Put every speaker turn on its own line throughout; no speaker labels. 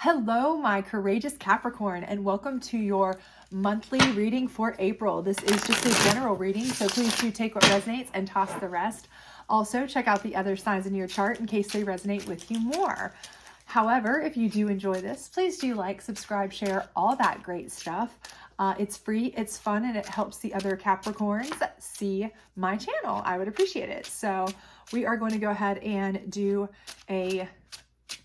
Hello, my courageous Capricorn, and welcome to your monthly reading for April. This is just a general reading, so please do take what resonates and toss the rest. Also, check out the other signs in your chart in case they resonate with you more. However, if you do enjoy this, please do like, subscribe, share, all that great stuff. It's free, it's fun, and it helps the other Capricorns see my channel. I would appreciate it. So we are going to go ahead and do a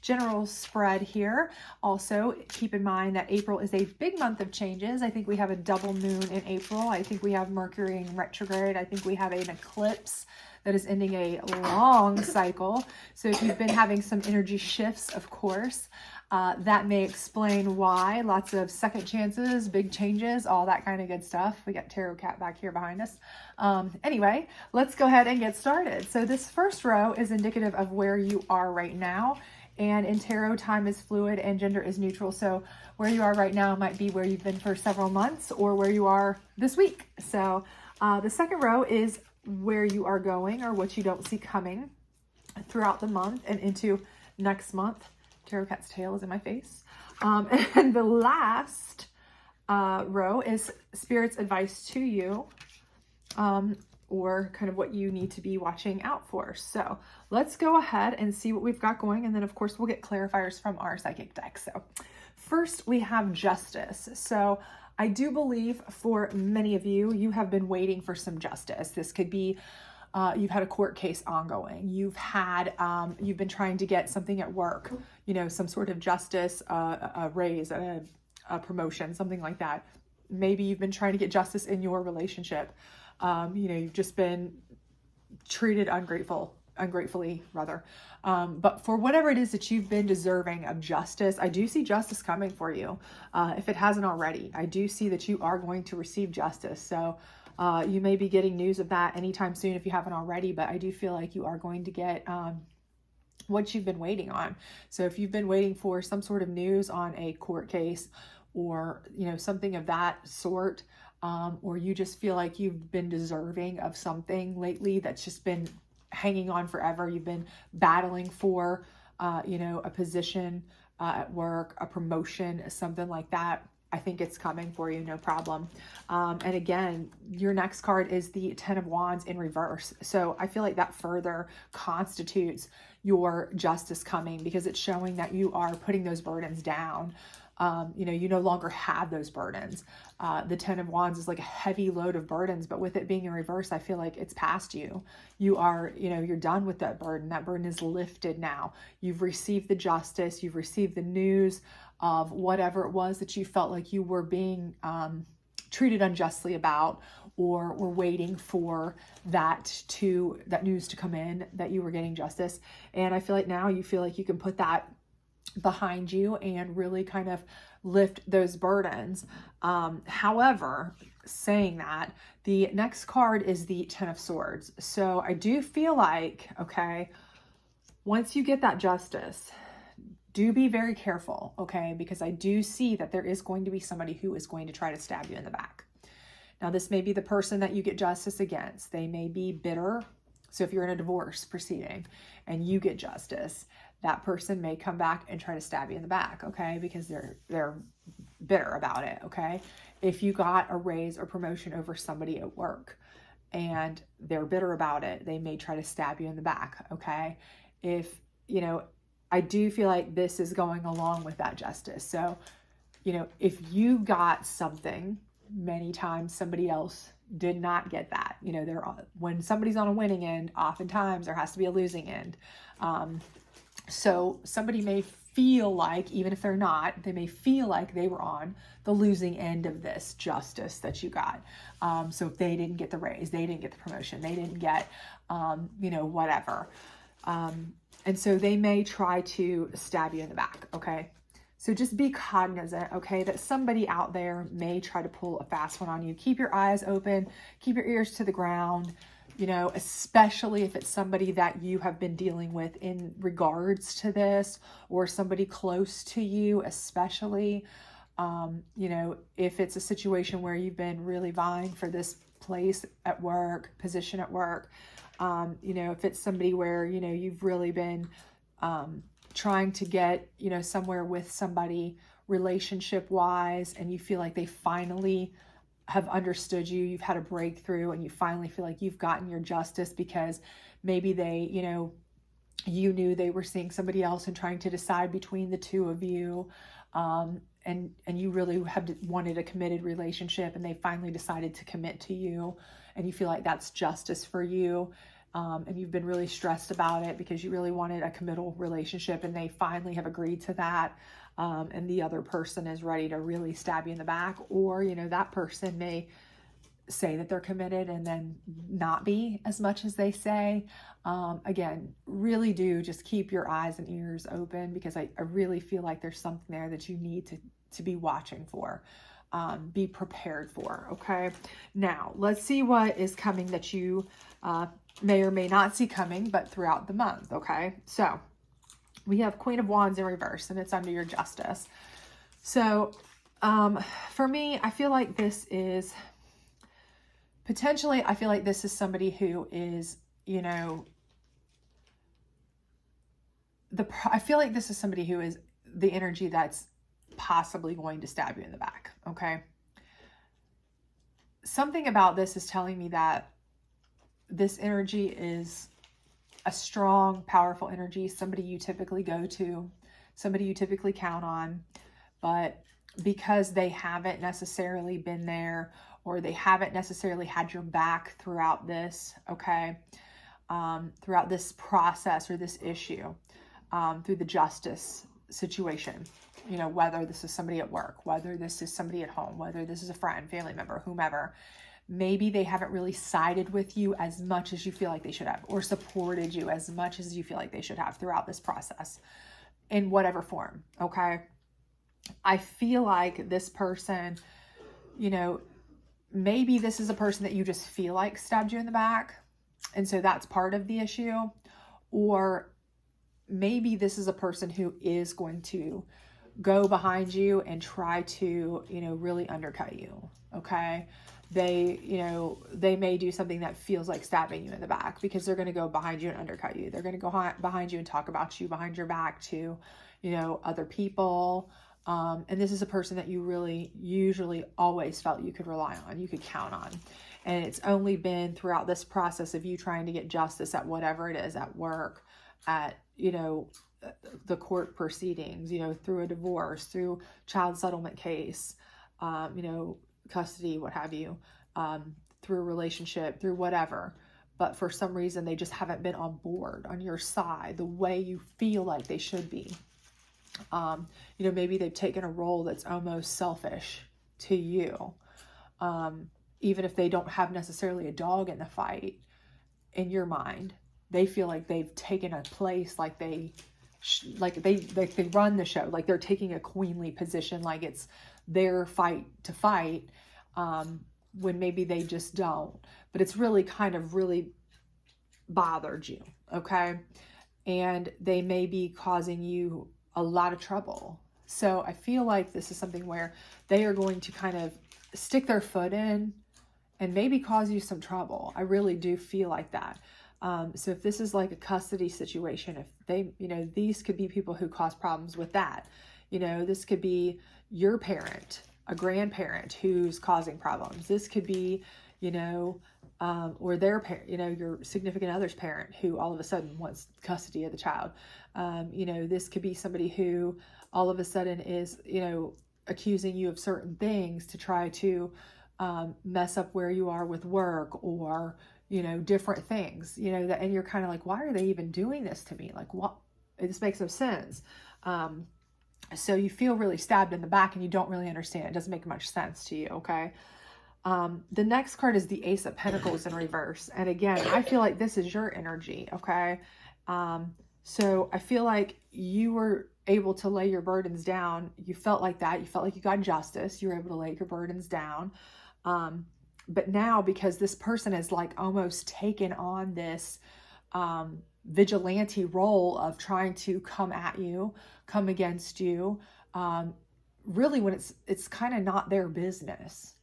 general spread here. Also, keep in mind that April is a big month of changes. I think we have a double moon in April. I think we have Mercury in retrograde. I think we have an eclipse that is ending a long cycle. So if you've been having some energy shifts, of course, that may explain why. Lots of second chances, big changes, all that kind of good stuff. We got Tarot Cat back here behind us. Anyway, let's go ahead and get started. So this first row is indicative of where you are right now. And in tarot, time is fluid and gender is neutral. So where you are right now might be where you've been for several months or where you are this week. So the second row is where you are going or what you don't see coming throughout the month and into next month. Tarot Cat's tail is in my face. And the last row is Spirit's advice to you. Or kind of what you need to be watching out for. So let's go ahead and see what we've got going. And then of course we'll get clarifiers from our psychic deck. So first we have justice. So I do believe for many of you, you have been waiting for some justice. This could be, you've had a court case ongoing. You've been trying to get something at work, you know, some sort of justice, a raise, a promotion, something like that. Maybe you've been trying to get justice in your relationship. You know, you've just been treated ungratefully rather. But for whatever it is that you've been deserving of justice, I do see justice coming for you. If it hasn't already, I do see that you are going to receive justice. So you may be getting news of that anytime soon if you haven't already, but I do feel like you are going to get what you've been waiting on. So if you've been waiting for some sort of news on a court case or, you know, something of that sort, or you just feel like you've been deserving of something lately that's just been hanging on forever. You've been battling for, you know, a position at work, a promotion, something like that. I think it's coming for you, no problem. And again, your next card is the Ten of Wands in reverse. So I feel like that further constitutes your justice coming because it's showing that you are putting those burdens down. You know, you no longer have those burdens. The Ten of Wands is like a heavy load of burdens, but with it being in reverse, I feel like it's past you. You are, you know, you're done with that burden. That burden is lifted now. You've received the justice. You've received the news of whatever it was that you felt like you were being treated unjustly about, or were waiting for that news to come in, that you were getting justice. And I feel like now you feel like you can put that behind you and really kind of lift those burdens. However, saying that, the next card is the Ten of Swords. So I do feel like, okay, once you get that justice, do be very careful, okay? Because I do see that there is going to be somebody who is going to try to stab you in the back. Now, this may be the person that you get justice against. They may be bitter. So if you're in a divorce proceeding and you get justice, that person may come back and try to stab you in the back, okay? Because they're bitter about it, okay? If you got a raise or promotion over somebody at work and they're bitter about it, they may try to stab you in the back, okay? If, you know, I do feel like this is going along with that justice. So, you know, if you got something, many times somebody else did not get that. You know, when somebody's on a winning end, oftentimes there has to be a losing end. So somebody may feel like, even if they're not, they may feel like they were on the losing end of this justice that you got. So if they didn't get the raise, they didn't get the promotion, they didn't get, you know, whatever. And so they may try to stab you in the back, okay? So just be cognizant, okay, that somebody out there may try to pull a fast one on you. Keep your eyes open, keep your ears to the ground, you know, especially if it's somebody that you have been dealing with in regards to this, or somebody close to you, especially, you know, if it's a situation where you've been really vying for this place at work, position at work, you know, if it's somebody where, you know, you've really been trying to get, you know, somewhere with somebody relationship wise, and you feel like they finally have understood you, you've had a breakthrough, and you finally feel like you've gotten your justice because maybe they, you know, you knew they were seeing somebody else and trying to decide between the two of you. And you really had wanted a committed relationship, and they finally decided to commit to you, and you feel like that's justice for you. And you've been really stressed about it because you really wanted a committal relationship, and they finally have agreed to that. And the other person is ready to really stab you in the back, or, you know, that person may say that they're committed and then not be as much as they say. Again, really do just keep your eyes and ears open, because I really feel like there's something there that you need to be watching for, be prepared for. Okay. Now let's see what is coming that you may or may not see coming, but throughout the month. Okay. So we have Queen of Wands in reverse, and it's under your justice. So for me, I feel like this is potentially, I feel like this is somebody who is, you know, I feel like this is somebody who is the energy that's possibly going to stab you in the back. Okay. Something about this is telling me that this energy is a strong, powerful energy, somebody you typically go to, somebody you typically count on, but because they haven't necessarily been there, or they haven't necessarily had your back throughout this, okay, throughout this process or this issue, through the justice situation, you know, whether this is somebody at work, whether this is somebody at home, whether this is a friend, family member, whomever, maybe they haven't really sided with you as much as you feel like they should have, or supported you as much as you feel like they should have throughout this process in whatever form. Okay. I feel like this person, you know, maybe this is a person that you just feel like stabbed you in the back, and so that's part of the issue. Or maybe this is a person who is going to go behind you and try to, you know, really undercut you. Okay. They, you know, they may do something that feels like stabbing you in the back, because they're going to go behind you and undercut you. They're going to go behind you and talk about you behind your back to, you know, other people. And this is a person that you really usually always felt you could rely on, you could count on. And it's only been throughout this process of you trying to get justice at whatever it is, at work, at, you know, the court proceedings, you know, through a divorce, through child settlement case, you know, custody, what have you, through a relationship, through whatever. But for some reason, they just haven't been on board on your side the way you feel like they should be. You know, maybe they've taken a role that's almost selfish to you. Even if they don't have necessarily a dog in the fight, in your mind, they feel like they've taken a place, like they run the show, like they're taking a queenly position, like it's their fight to fight, when maybe they just don't. But it's really kind of really bothered you, okay? And they may be causing you a lot of trouble. So I feel like this is something where they are going to kind of stick their foot in and maybe cause you some trouble. I really do feel like that. So if this is like a custody situation, if they, you know, these could be people who cause problems with that. You know, this could be your parent, a grandparent who's causing problems. This could be, you know, or their parent, you know, your significant other's parent who all of a sudden wants custody of the child. You know, this could be somebody who all of a sudden is, you know, accusing you of certain things to try to mess up where you are with work, or, you know, different things, you know, that, and you're kind of like, why are they even doing this to me? Like, what? This makes no sense. So you feel really stabbed in the back and you don't really understand. It doesn't make much sense to you. Okay. The next card is the Ace of Pentacles in reverse. And again, I feel like this is your energy. Okay. So I feel like you were able to lay your burdens down. You felt like that. You felt like you got justice. You were able to lay your burdens down. But now, because this person has like almost taken on this, vigilante role of trying to come at you, come against you, really when it's kind of not their business.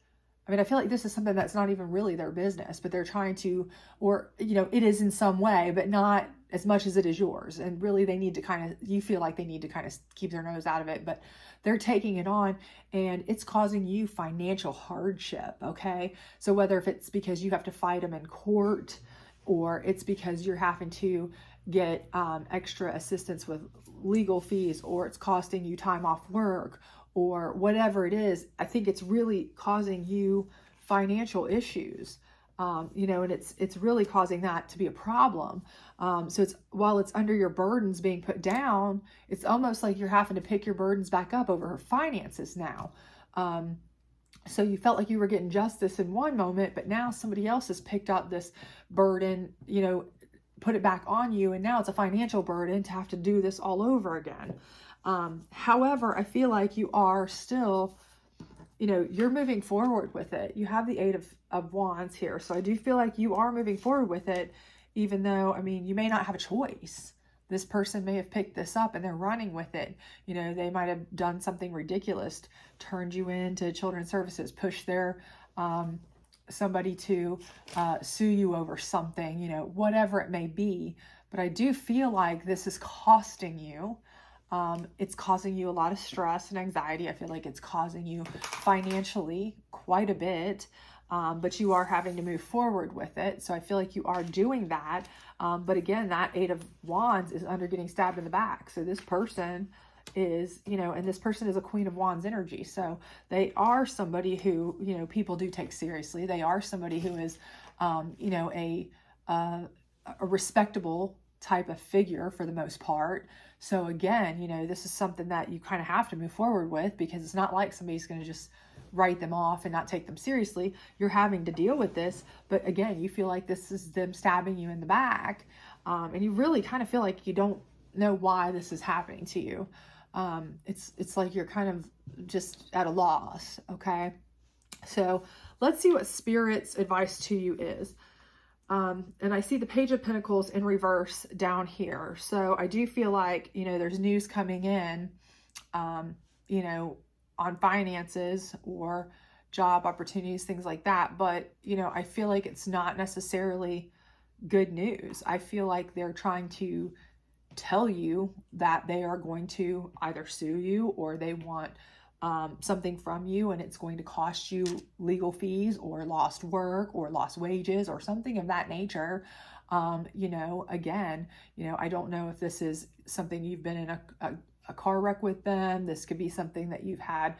I mean, I feel like this is something that's not even really their business, but they're trying to, or, you know, it is in some way, but not as much as it is yours. And really they need to kind of, you feel like they need to kind of keep their nose out of it, but they're taking it on and it's causing you financial hardship. Okay. So whether if it's because you have to fight them in court, or it's because you're having to get extra assistance with legal fees, or it's costing you time off work, or whatever it is, I think it's really causing you financial issues. You know, and it's really causing that to be a problem. So it's, while it's under your burdens being put down, it's almost like you're having to pick your burdens back up over her finances now. So you felt like you were getting justice in one moment, but now somebody else has picked up this burden, you know, put it back on you, and now it's a financial burden to have to do this all over again. However, I feel like you are still, you know, you're moving forward with it. You have the Eight of Wands here. So I do feel like you are moving forward with it, even though, I mean, you may not have a choice. This person may have picked this up and they're running with it. You know, they might have done something ridiculous, turned you into children's services, pushed their, somebody to sue you over something, you know, whatever it may be. But I do feel like this is costing you. It's causing you a lot of stress and anxiety. I feel like it's causing you financially quite a bit, but you are having to move forward with it. So I feel like you are doing that. But again, that Eight of Wands is under getting stabbed in the back. So this person is, you know, and this person is a Queen of Wands energy. So they are somebody who, you know, people do take seriously. They are somebody who is, you know, a respectable type of figure for the most part. So again, you know, this is something that you kind of have to move forward with, because it's not like somebody's going to just write them off and not take them seriously. You're having to deal with this, but again, you feel like this is them stabbing you in the back, and you really kind of feel like you don't know why this is happening to you. It's like you're kind of just at a loss. Okay, so let's see what Spirit's advice to you is. And I see the Page of Pentacles in reverse down here. So I do feel like, you know, there's news coming in, you know, on finances or job opportunities, things like that. But, you know, I feel like it's not necessarily good news. I feel like they're trying to tell you that they are going to either sue you, or they want something from you, and it's going to cost you legal fees or lost work or lost wages or something of that nature. You know, again, you know, I don't know if this is something you've been in a car wreck with them. This could be something that you've had,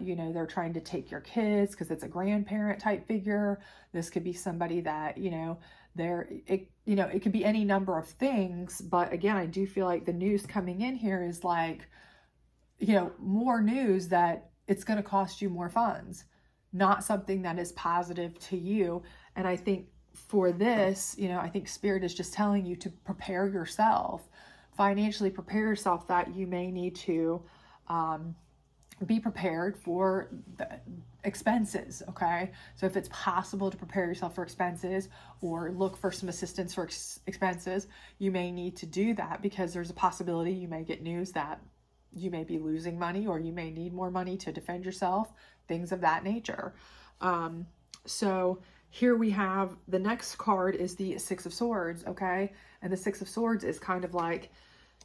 you know, they're trying to take your kids because it's a grandparent type figure. This could be somebody that, you know, you know, it could be any number of things. But again, I do feel like the news coming in here is like, you know, more news that it's going to cost you more funds, not something that is positive to you. And I think for this, you know, I think Spirit is just telling you to prepare yourself, financially prepare yourself, that you may need to be prepared for the expenses. Okay. So if it's possible to prepare yourself for expenses or look for some assistance for expenses, you may need to do that, because there's a possibility you may get news that you may be losing money, or you may need more money to defend yourself, things of that nature. So here we have the next card is the Six of Swords. Okay. And the Six of Swords is kind of like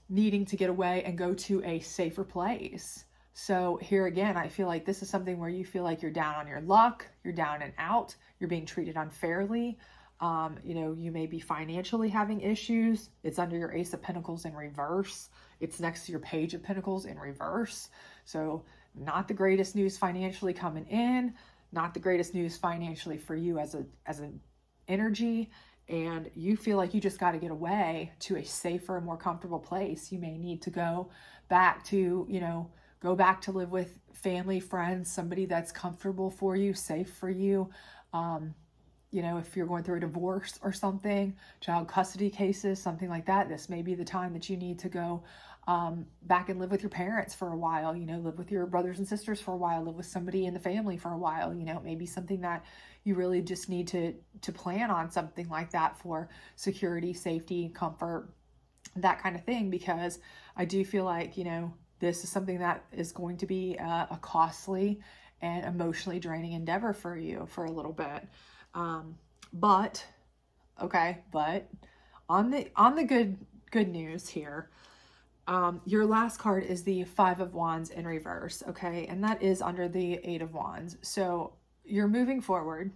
needing to get away and go to a safer place. So here again, I feel like this is something where you feel like you're down on your luck, you're down and out, you're being treated unfairly. You know, you may be financially having issues. It's under your Ace of Pentacles in reverse. It's next to your Page of Pentacles in reverse. So not the greatest news financially coming in, not the greatest news financially for you as an energy. And you feel like you just got to get away to a safer, more comfortable place. You may need to go back to, you know, go back to live with family, friends, somebody that's comfortable for you, safe for you. You know, if you're going through a divorce or something, child custody cases, something like that, this may be the time that you need to go back and live with your parents for a while, you know, live with your brothers and sisters for a while, live with somebody in the family for a while. You know, it may be something that you really just need to plan on, something like that for security, safety, comfort, that kind of thing, because I do feel like, you know, this is something that is going to be a costly and emotionally draining endeavor for you for a little bit. But On the good news here, your last card is the Five of Wands in reverse, okay? And that is under the Eight of Wands. So you're moving forward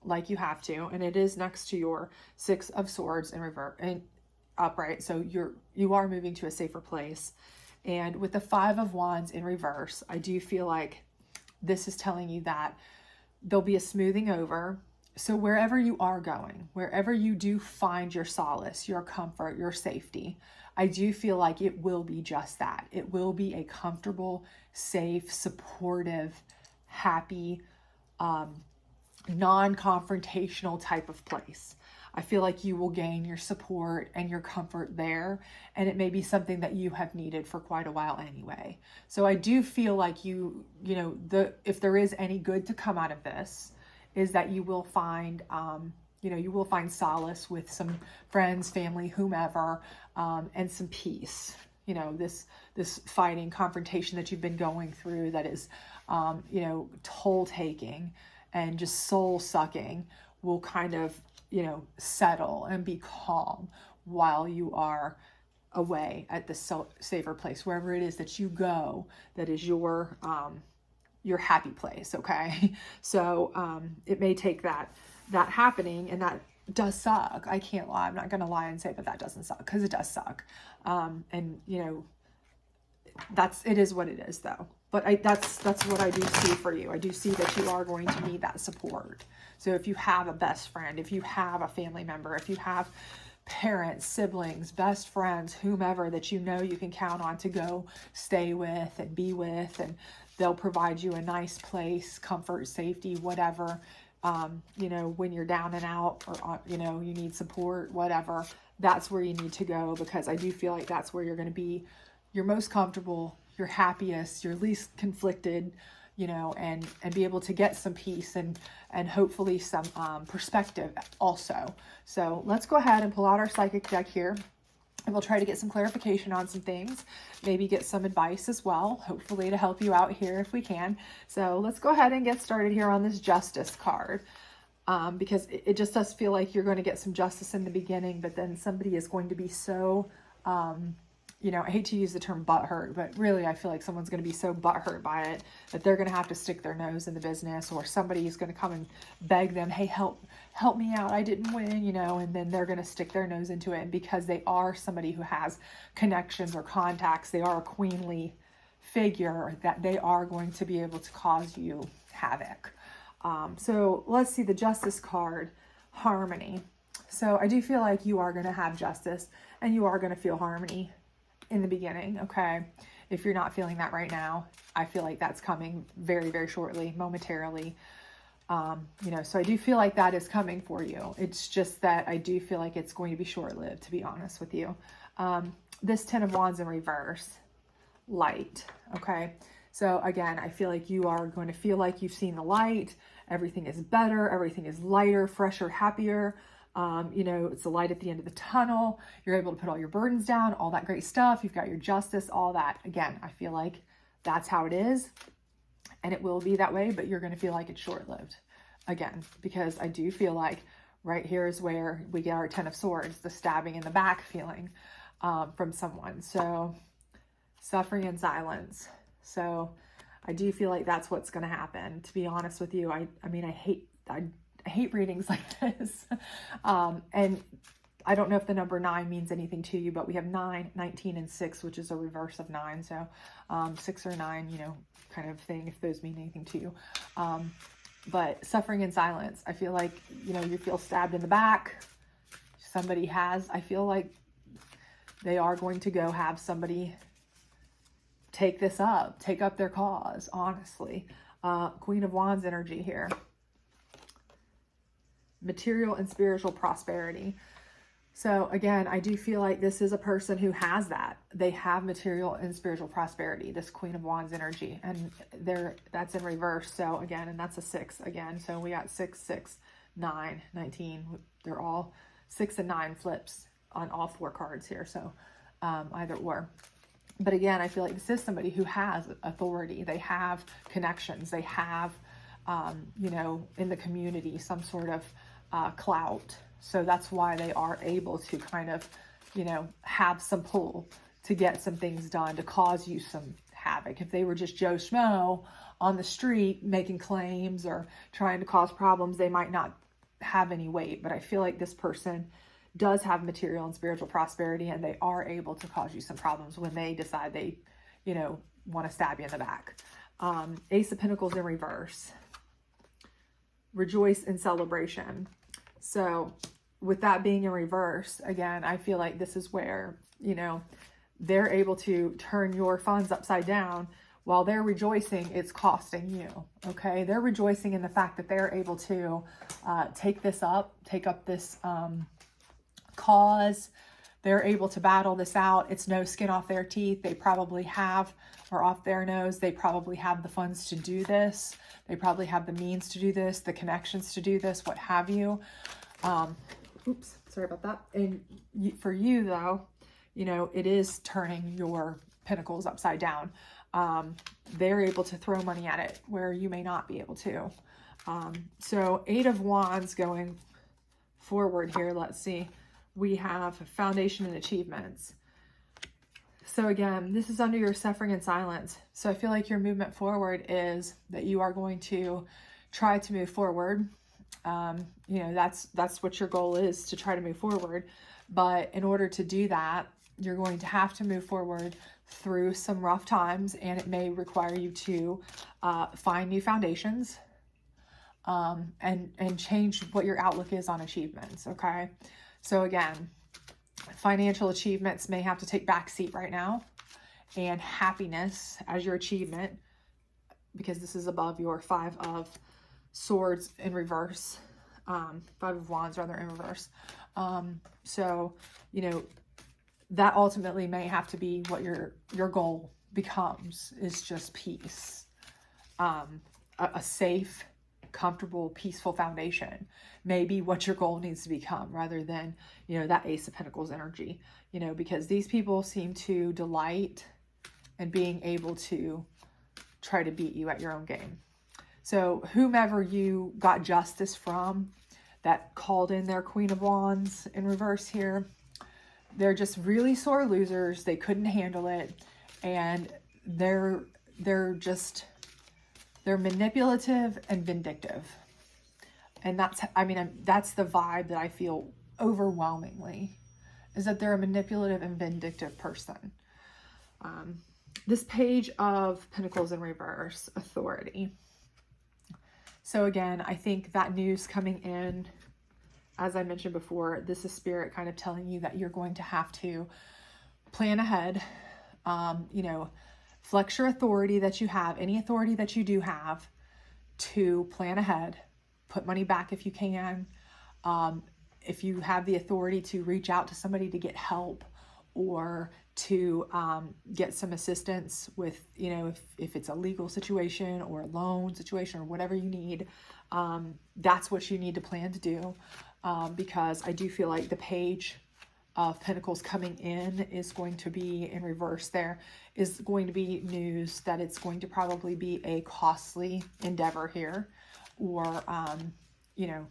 like you have to, and it is next to your Six of Swords in reverse and upright. So you are moving to a safer place. And with the Five of Wands in reverse, I do feel like this is telling you that there'll be a smoothing over. So wherever you are going, wherever you do find your solace, your comfort, your safety, I do feel like it will be just that. It will be a comfortable, safe, supportive, happy, non-confrontational type of place. I feel like you will gain your support and your comfort there, and it may be something that you have needed for quite a while anyway. So I do feel like if there is any good to come out of this, is that you will find, you will find solace with some friends, family, whomever, and some peace. This fighting, confrontation that you've been going through that is, toll taking and just soul sucking will kind of, settle and be calm while you are away at the safer place, wherever it is that you go, that is your happy place. Okay. So, it may take that happening, and that does suck. I can't lie. I'm not going to lie and say that doesn't suck, because it does suck. And it is what it is though. But that's what I do see for you. I do see that you are going to need that support. So if you have a best friend, if you have a family member, if you have parents, siblings, best friends, whomever that you can count on to go stay with and be with, and they'll provide you a nice place, comfort, safety, whatever, when you're down and out, or, you need support, whatever, that's where you need to go, because I do feel like that's where you're going to be your most comfortable, your happiest, your least conflicted, and be able to get some peace and hopefully some perspective also. So let's go ahead and pull out our psychic deck here, and we'll try to get some clarification on some things, maybe get some advice as well, hopefully to help you out here if we can. So let's go ahead and get started here on this Justice card, because it just does feel like you're going to get some justice in the beginning, but then somebody is going to be so, I hate to use the term butthurt, but really I feel like someone's going to be so butthurt by it that they're going to have to stick their nose in the business, or somebody is going to come and beg them, hey, help me out, I didn't win, and then they're going to stick their nose into it. And because they are somebody who has connections or contacts, they are a queenly figure, that they are going to be able to cause you havoc. So let's see the Justice card, harmony. So I do feel like you are going to have justice, and you are going to feel harmony in the beginning, okay? If you're not feeling that right now, I feel like that's coming very, very shortly, momentarily. So I do feel like that is coming for you. It's just that I do feel like it's going to be short-lived, to be honest with you. This Ten of Wands in reverse, light, okay? So again, I feel like you are going to feel like you've seen the light. Everything is better. Everything is lighter, fresher, happier. It's the light at the end of the tunnel. You're able to put all your burdens down, all that great stuff. You've got your justice, all that. Again, I feel like that's how it is, and it will be that way, but you're going to feel like it's short-lived again, because I do feel like right here is where we get our Ten of Swords, the stabbing in the back feeling, from someone. So suffering in silence. So I do feel like that's what's going to happen, to be honest with you. I hate readings like this. And I don't know if the number 9 means anything to you, but we have 9, 19, and 6, which is a reverse of 9. So 6 or 9, kind of thing, if those mean anything to you. But suffering in silence, I feel like, you feel stabbed in the back. I feel like they are going to go have somebody take up their cause, honestly. Queen of Wands energy here. Material and spiritual prosperity. So again, I do feel like this is a person who has that. They have material and spiritual prosperity, this Queen of Wands energy, and that's in reverse. So again, and that's a 6 again. So we got 6, 6, 9, 19. They're all 6 and 9 flips on all 4 cards here. So either or. But again, I feel like this is somebody who has authority. They have connections. They have, in the community, some sort of clout, So that's why they are able to kind of, you know, have some pull to get some things done, to cause you some havoc. If they were just Joe Schmo on the street making claims or trying to cause problems, they might not have any weight. But I feel like this person does have material and spiritual prosperity, and they are able to cause you some problems when they decide they, you know, want to stab you in the back. Ace of Pentacles in reverse. Rejoice in celebration. So with that being in reverse, again, I feel like this is where, you know, they're able to turn your funds upside down. While they're rejoicing, it's costing you, okay? They're rejoicing in the fact that they're able to take up this cause. They're able to battle this out. It's no skin off their teeth. They probably have, or off their nose, they probably have the funds to do this. They probably have the means to do this, the connections to do this, what have you. Oops, sorry about that. And for you though, you know, it is turning your pentacles upside down. They're able to throw money at it where you may not be able to. So 8 of Wands going forward here. Let's see. We have foundation and achievements. So again, this is under your suffering and silence. So I feel like your movement forward is that you are going to try to move forward. You know, that's what your goal is, to try to move forward. But in order to do that, you're going to have to move forward through some rough times, and it may require you to find new foundations and change what your outlook is on achievements, okay? So again, financial achievements may have to take back seat right now, and happiness as your achievement, because this is above your 5 of Swords in reverse, 5 of Wands rather in reverse. So, you know, that ultimately may have to be what your goal becomes, is just peace. A safe, comfortable, peaceful foundation may be what your goal needs to become, rather than, you know, that Ace of Pentacles energy, you know, because these people seem to delight in being able to try to beat you at your own game. So whomever you got justice from that called in their Queen of Wands in reverse here, they're just really sore losers. They couldn't handle it. And they're manipulative and vindictive. And that's, I mean, that's the vibe that I feel overwhelmingly, is that they're a manipulative and vindictive person. This Page of Pentacles in reverse, authority. So again, I think that news coming in, as I mentioned before, this is Spirit kind of telling you that you're going to have to plan ahead, you know, flex your authority that you have, any authority that you do have, to plan ahead, put money back if you can. If you have the authority to reach out to somebody to get help, or to get some assistance with, you know, if it's a legal situation or a loan situation or whatever you need, that's what you need to plan to do. Because I do feel like the Page of Pentacles coming in is going to be in reverse. There is going to be news that it's going to probably be a costly endeavor here, or, you know,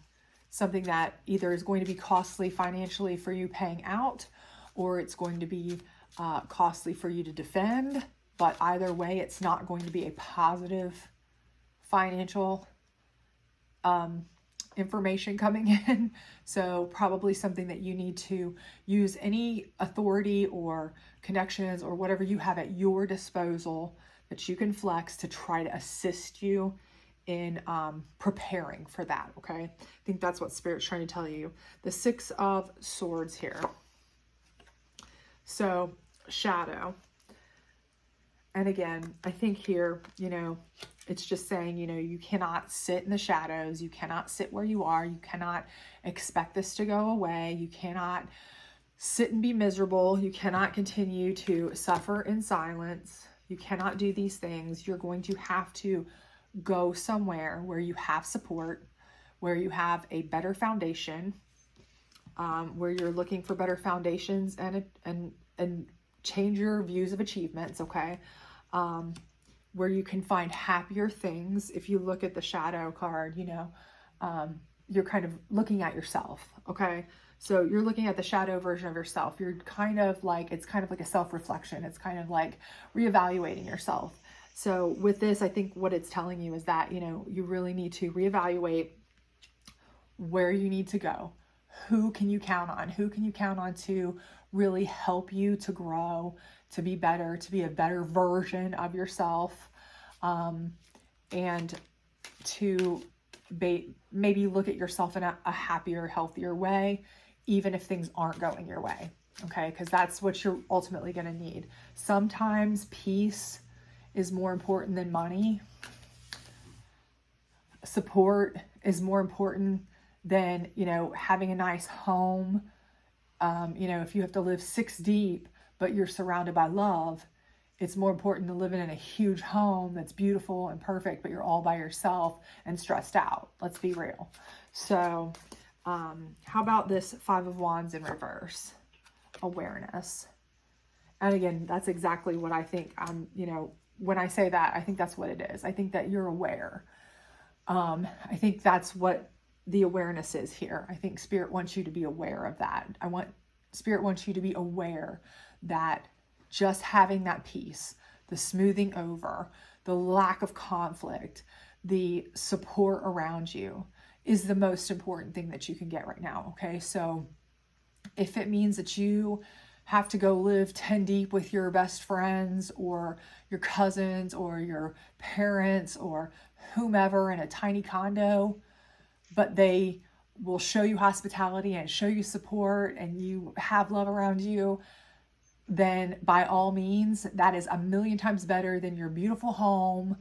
something that either is going to be costly financially for you paying out, or it's going to be costly for you to defend. But either way, it's not going to be a positive financial information coming in. So probably something that you need to use any authority or connections or whatever you have at your disposal that you can flex to try to assist you in preparing for that, okay? I think that's what Spirit's trying to tell you. The 6 of Swords here. So, shadow. And again, I think here, you know, it's just saying, you know, you cannot sit in the shadows. You cannot sit where you are. You cannot expect this to go away. You cannot sit and be miserable. You cannot continue to suffer in silence. You cannot do these things. You're going to have to go somewhere where you have support, where you have a better foundation, where you're looking for better foundations and change your views of achievements, okay? Where you can find happier things. If you look at the shadow card, you know, you're kind of looking at yourself, okay? So you're looking at the shadow version of yourself. You're kind of like, it's kind of like a self-reflection. It's kind of like reevaluating yourself. So with this, I think what it's telling you is that, you know, you really need to reevaluate where you need to go. Who can you count on? Who can you count on to really help you to grow, to be better, to be a better version of yourself, and to maybe look at yourself in a happier, healthier way, even if things aren't going your way, okay? Because that's what you're ultimately going to need. Sometimes peace is more important than money. Support is more important than, you know, having a nice home. You know, if you have to live 6 deep, but you're surrounded by love, it's more important to live in a huge home that's beautiful and perfect, but you're all by yourself and stressed out. Let's be real. So, how about this 5 of Wands in reverse? Awareness. And again, that's exactly what I think. You know, when I say that, I think that's what it is. I think that you're aware. I think that's what the awareness is here. I think Spirit wants you to be aware of that. Spirit wants you to be aware that just having that peace, the smoothing over, the lack of conflict, the support around you is the most important thing that you can get right now. Okay. So if it means that you have to go live 10 deep with your best friends or your cousins or your parents or whomever in a tiny condo, but they will show you hospitality and show you support and you have love around you, then by all means, that is a million times better than your beautiful home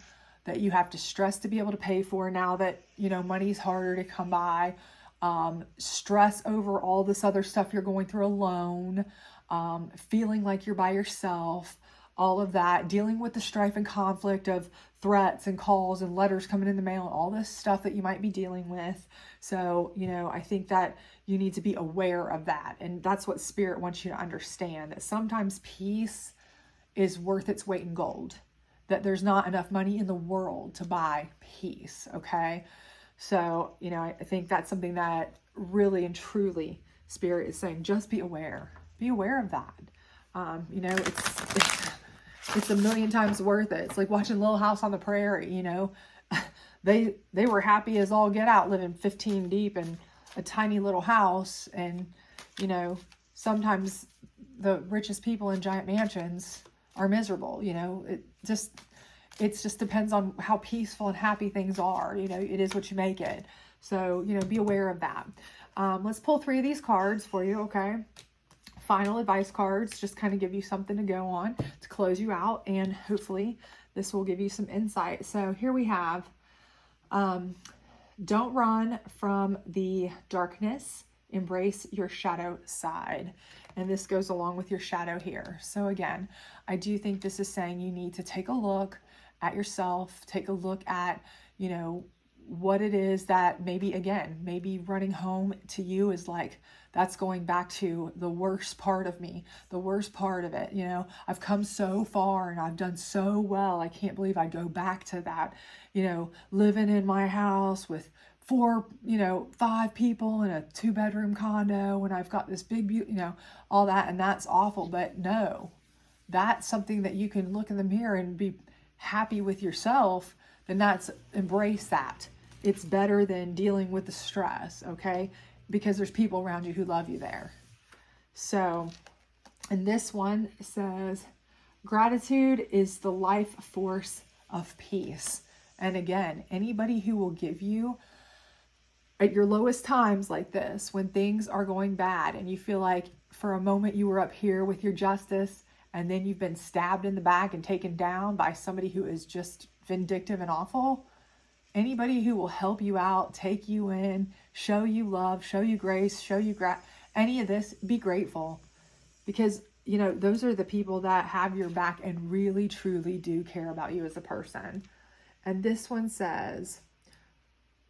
that you have to stress to be able to pay for now that, you know, money's harder to come by. Stress over all this other stuff you're going through alone, feeling like you're by yourself, all of that, dealing with the strife and conflict of threats and calls and letters coming in the mail and all this stuff that you might be dealing with. So, you know, I think that you need to be aware of that. And that's what Spirit wants you to understand, that sometimes peace is worth its weight in gold, that there's not enough money in the world to buy peace. Okay. So, you know, I think that's something that really and truly Spirit is saying, just be aware of that. You know, it's a million times worth it. It's like watching Little House on the Prairie, you know, they were happy as all get out living 15 deep in a tiny little house. And, you know, sometimes the richest people in giant mansions are miserable, you know, it just depends on how peaceful and happy things are. You know, it is what you make it. So, you know, be aware of that. Let's pull 3 of these cards for you. Okay. Final advice cards, just kind of give you something to go on to close you out. And hopefully this will give you some insight. So here we have, don't run from the darkness, embrace your shadow side. And this goes along with your shadow here. So again, I do think this is saying you need to take a look at yourself, take a look at, you know, what it is that maybe running home to you is like, that's going back to the worst part of me, the worst part of it. You know, I've come so far and I've done so well. I can't believe I go back to that, you know, living in my house with 5 people in a 2-bedroom condo. And I've got this big, you know, all that. And that's awful. But no, that's something that you can look in the mirror and be happy with yourself. Then embrace that. It's better than dealing with the stress. Okay. Because there's people around you who love you there. So, and this one says, gratitude is the life force of peace. And again, anybody who will give you at your lowest times like this, when things are going bad and you feel like for a moment you were up here with your justice and then you've been stabbed in the back and taken down by somebody who is just vindictive and awful, anybody who will help you out, take you in, show you love, show you grace, show you any of this, be grateful. Because, you know, those are the people that have your back and really, truly do care about you as a person. And this one says,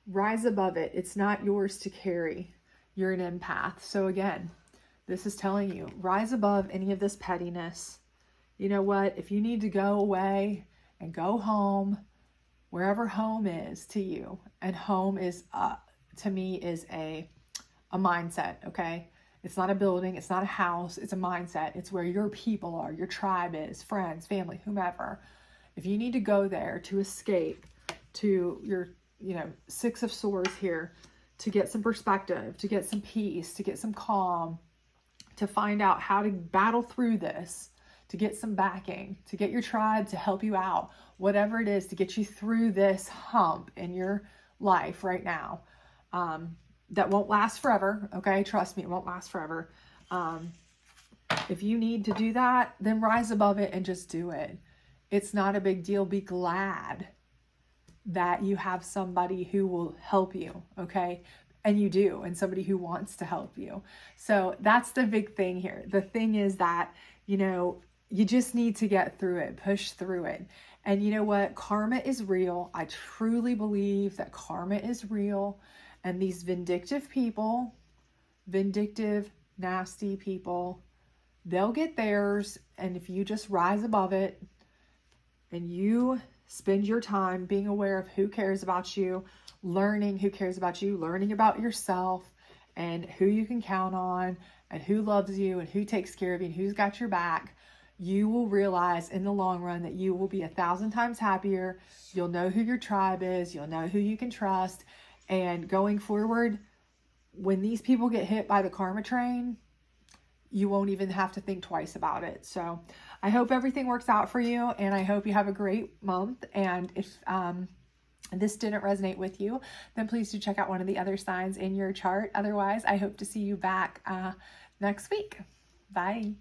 rise above it. It's not yours to carry. You're an empath. So again, this is telling you, rise above any of this pettiness. You know what? If you need to go away and go home, wherever home is to you, and home is to me is a mindset, okay? It's not a building, it's not a house, it's a mindset. It's where your people are, your tribe is, friends, family, whomever. If you need to go there to escape to your, Six of Swords here, to get some perspective, to get some peace, to get some calm, to find out how to battle through this, to get some backing, to get your tribe to help you out, whatever it is to get you through this hump in your life right now. That won't last forever, okay? Trust me, it won't last forever. If you need to do that, then rise above it and just do it. It's not a big deal. Be glad that you have somebody who will help you, okay? And you do, and somebody who wants to help you. So that's the big thing here. The thing is that, you just need to get through it, push through it. And you know what? Karma is real. I truly believe that karma is real. And these vindictive people, nasty people, they'll get theirs. And if you just rise above it and you spend your time being aware of who cares about you, learning who cares about you, learning about yourself and who you can count on and who loves you and who takes care of you and who's got your back, you will realize in the long run that you will be 1,000 times happier. You'll know who your tribe is. You'll know who you can trust. And going forward, when these people get hit by the karma train, you won't even have to think twice about it. So I hope everything works out for you, and I hope you have a great month. And if this didn't resonate with you, then please do check out one of the other signs in your chart. Otherwise, I hope to see you back next week. Bye.